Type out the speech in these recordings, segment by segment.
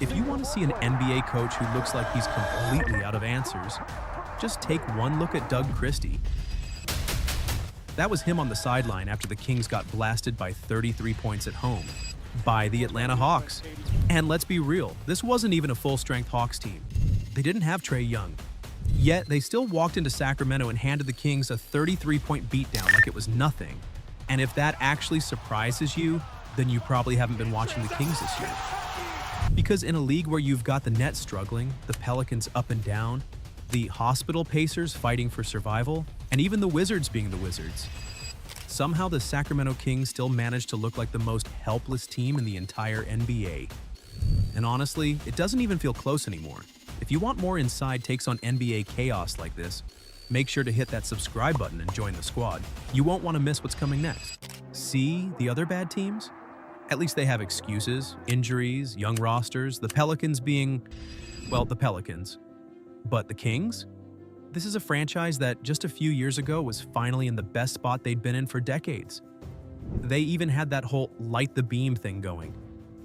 If you want to see an NBA coach who looks like he's completely out of answers, just take one look at Doug Christie. That was him on the sideline after the Kings got blasted by 33 points at home by the Atlanta Hawks. And let's be real, this wasn't even a full-strength Hawks team. They didn't have Trae Young. Yet, they still walked into Sacramento and handed the Kings a 33-point beatdown like it was nothing. And if that actually surprises you, then you probably haven't been watching the Kings this year. Because in a league where you've got the Nets struggling, the Pelicans up and down, the hospital Pacers fighting for survival, and even the Wizards being the Wizards, somehow the Sacramento Kings still managed to look like the most helpless team in the entire NBA. And honestly, it doesn't even feel close anymore. If you want more inside takes on NBA chaos like this, make sure to hit that subscribe button and join the squad. You won't want to miss what's coming next. See the other bad teams? At least they have excuses, injuries, young rosters, the Pelicans being, well, the Pelicans. But the Kings? This is a franchise that just a few years ago was finally in the best spot they'd been in for decades. They even had that whole light the beam thing going.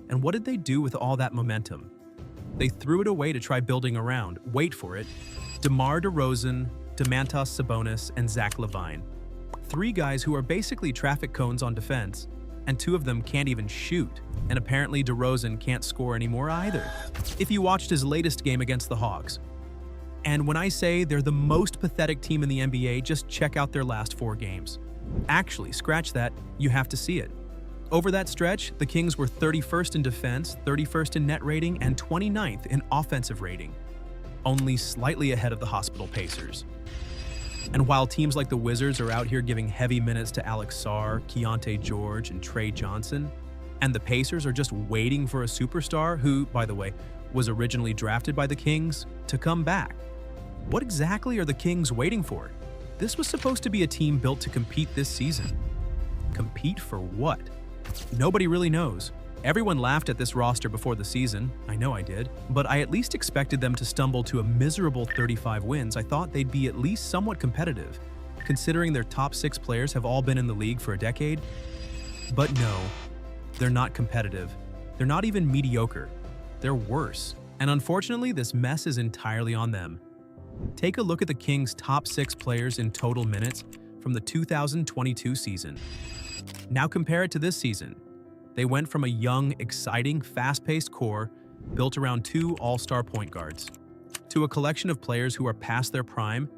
And what did they do with all that momentum? They threw it away to try building around, wait for it, DeMar DeRozan, Domantas Sabonis, and Zach LaVine. Three guys who are basically traffic cones on defense, and two of them can't even shoot, and apparently DeRozan can't score anymore either, if you watched his latest game against the Hawks. And when I say they're the most pathetic team in the NBA, just check out their last 4 games. Actually, scratch that, you have to see it. Over that stretch, the Kings were 31st in defense, 31st in net rating, and 29th in offensive rating, only slightly ahead of the hospital Pacers. And while teams like the Wizards are out here giving heavy minutes to Alex Sarr, Keontae George, and Trey Johnson, and the Pacers are just waiting for a superstar who, by the way, was originally drafted by the Kings, to come back. What exactly are the Kings waiting for? This was supposed to be a team built to compete this season. Compete for what? Nobody really knows. Everyone laughed at this roster before the season, I know I did, but I at least expected them to stumble to a miserable 35 wins. I thought they'd be at least somewhat competitive, considering their top 6 players have all been in the league for a decade. But no, they're not competitive. They're not even mediocre. They're worse. And unfortunately, this mess is entirely on them. Take a look at the Kings' top 6 players in total minutes from the 2022 season. Now compare it to this season. They went from a young, exciting, fast-paced core built around 2 all-star point guards to a collection of players who are past their prime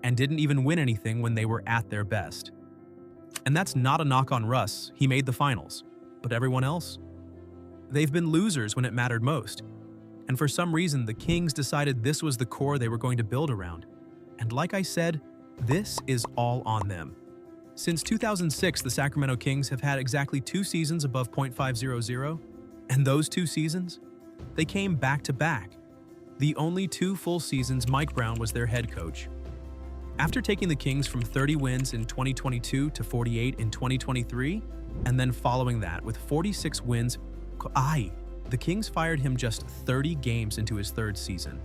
and didn't even win anything when they were at their best. And that's not a knock on Russ, he made the finals. But everyone else? They've been losers when it mattered most. And for some reason, the Kings decided this was the core they were going to build around. And like I said, this is all on them. Since 2006, the Sacramento Kings have had exactly 2 seasons above .500, and those 2 seasons, they came back-to-back. The only 2 full seasons Mike Brown was their head coach. After taking the Kings from 30 wins in 2022 to 48 in 2023, and then following that with 46 wins, the Kings fired him just 30 games into his 3rd season.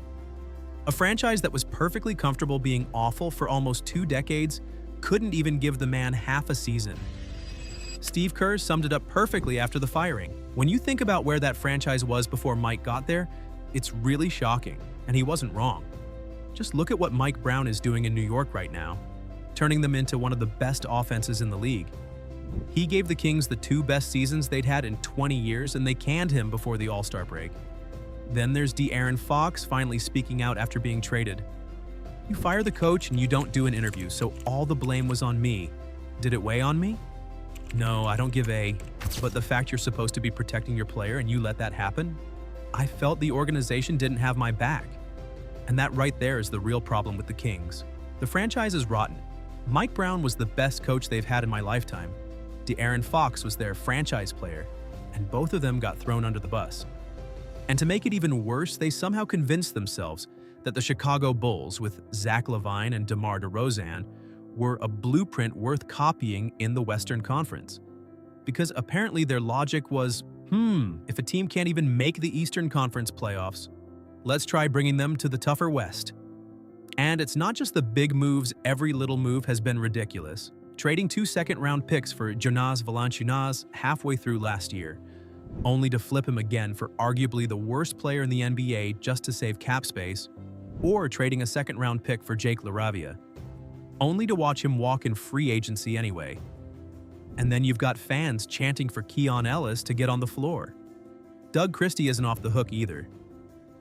A franchise that was perfectly comfortable being awful for almost 2 decades couldn't even give the man half a season. Steve Kerr summed it up perfectly after the firing. When you think about where that franchise was before Mike got there, it's really shocking, and he wasn't wrong. Just look at what Mike Brown is doing in New York right now, turning them into one of the best offenses in the league. He gave the Kings the 2 best seasons they'd had in 20 years, and they canned him before the All-Star break. Then there's De'Aaron Fox finally speaking out after being traded. You fire the coach and you don't do an interview, so all the blame was on me. Did it weigh on me? No, I don't give a. But the fact you're supposed to be protecting your player and you let that happen? I felt the organization didn't have my back. And that right there is the real problem with the Kings. The franchise is rotten. Mike Brown was the best coach they've had in my lifetime. De'Aaron Fox was their franchise player, and both of them got thrown under the bus. And to make it even worse, they somehow convinced themselves that the Chicago Bulls, with Zach LaVine and DeMar DeRozan, were a blueprint worth copying in the Western Conference. Because apparently their logic was, if a team can't even make the Eastern Conference playoffs, let's try bringing them to the tougher West. And it's not just the big moves, every little move has been ridiculous. Trading 2 second-round picks for Jonas Valanciunas halfway through last year, only to flip him again for arguably the worst player in the NBA just to save cap space, or trading a second-round pick for Jake LaRavia, only to watch him walk in free agency anyway. And then you've got fans chanting for Keon Ellis to get on the floor. Doug Christie isn't off the hook either.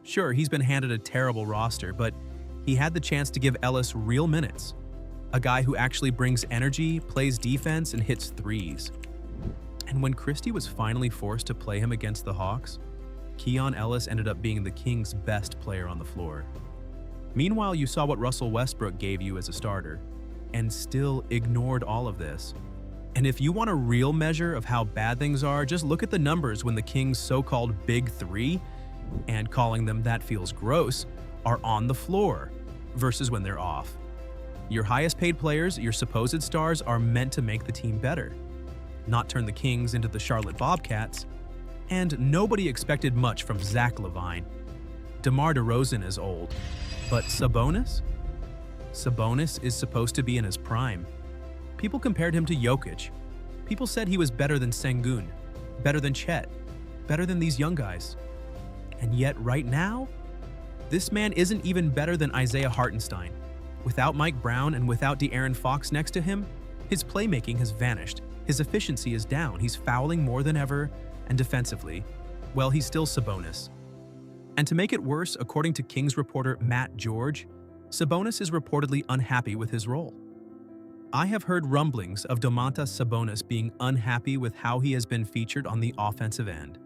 Sure, he's been handed a terrible roster, but he had the chance to give Ellis real minutes. A guy who actually brings energy, plays defense, and hits threes. And when Christie was finally forced to play him against the Hawks, Keon Ellis ended up being the Kings' best player on the floor. Meanwhile, you saw what Russell Westbrook gave you as a starter, and still ignored all of this. And if you want a real measure of how bad things are, just look at the numbers when the Kings' so-called Big Three, and calling them that feels gross, are on the floor, versus when they're off. Your highest paid players, your supposed stars, are meant to make the team better, not turn the Kings into the Charlotte Bobcats. And nobody expected much from Zach LaVine. DeMar DeRozan is old, but Sabonis? Sabonis is supposed to be in his prime. People compared him to Jokic. People said he was better than Sengun, better than Chet, better than these young guys. And yet right now, this man isn't even better than Isaiah Hartenstein. Without Mike Brown and without De'Aaron Fox next to him, his playmaking has vanished. His efficiency is down. He's fouling more than ever, and defensively, well, he's still Sabonis. And to make it worse, according to Kings reporter Matt George, Sabonis is reportedly unhappy with his role. I have heard rumblings of Domantas Sabonis being unhappy with how he has been featured on the offensive end.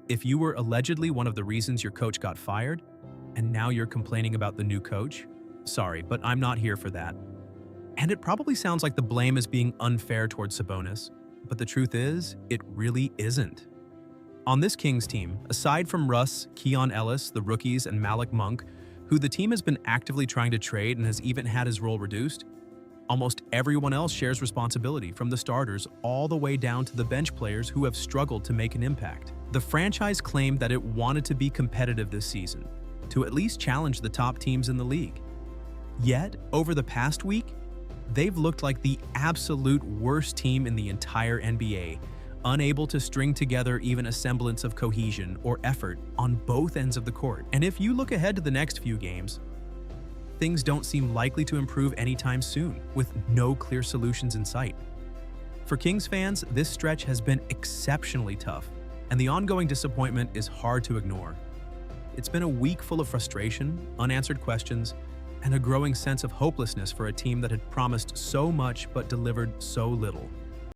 If you were allegedly one of the reasons your coach got fired, and now you're complaining about the new coach, sorry, but I'm not here for that. And it probably sounds like the blame is being unfair towards Sabonis, but the truth is, it really isn't. On this Kings team, aside from Russ, Keon Ellis, the rookies, and Malik Monk, who the team has been actively trying to trade and has even had his role reduced, almost everyone else shares responsibility, from the starters all the way down to the bench players who have struggled to make an impact. The franchise claimed that it wanted to be competitive this season, to at least challenge the top teams in the league. Yet, over the past week, they've looked like the absolute worst team in the entire NBA, unable to string together even a semblance of cohesion or effort on both ends of the court. And if you look ahead to the next few games, things don't seem likely to improve anytime soon, with no clear solutions in sight. For Kings fans, this stretch has been exceptionally tough, and the ongoing disappointment is hard to ignore. It's been a week full of frustration, unanswered questions, and a growing sense of hopelessness for a team that had promised so much but delivered so little.